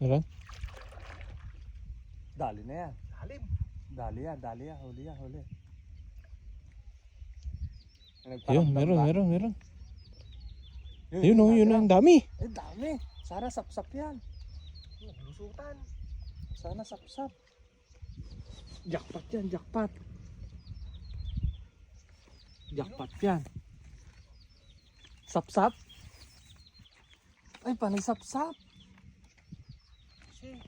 Meron? Dali na yan. Halim. Dali yan. Huli yan, huli. Ayun, meron. Yun, Ayun oh, yun ang dami. Eh, dami. Sana sapsap yan. Lusutan. Sana sapsap. Jackpot yan, jackpot. Jackpot yan. Sapsap. Ay, panay sapsap. Kasi.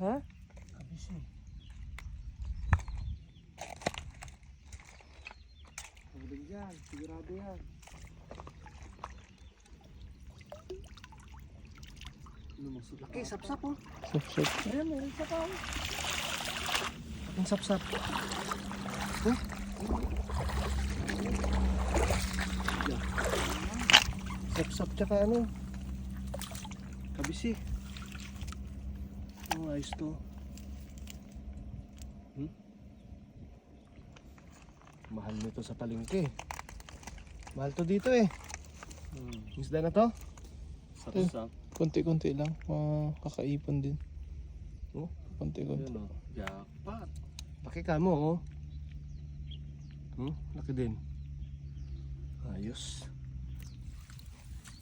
Ha? Kabisi. Huli yan, sigurado yan. Lumusot. Laki, sapsap oh. Sap-sap. Ayan, meron sa tao. Ang sapsap. Sapsap tsaka ano. Kabisi. Oh, ayos to. Mahal nito sa palengke. Mahal to dito eh. Isda na to? Sapsap. Konti-konti lang. Makakaipon din. Oh, Konti-konti. ayun oh. Jackpot. Laki ka mo oh. Laki din. Ayos.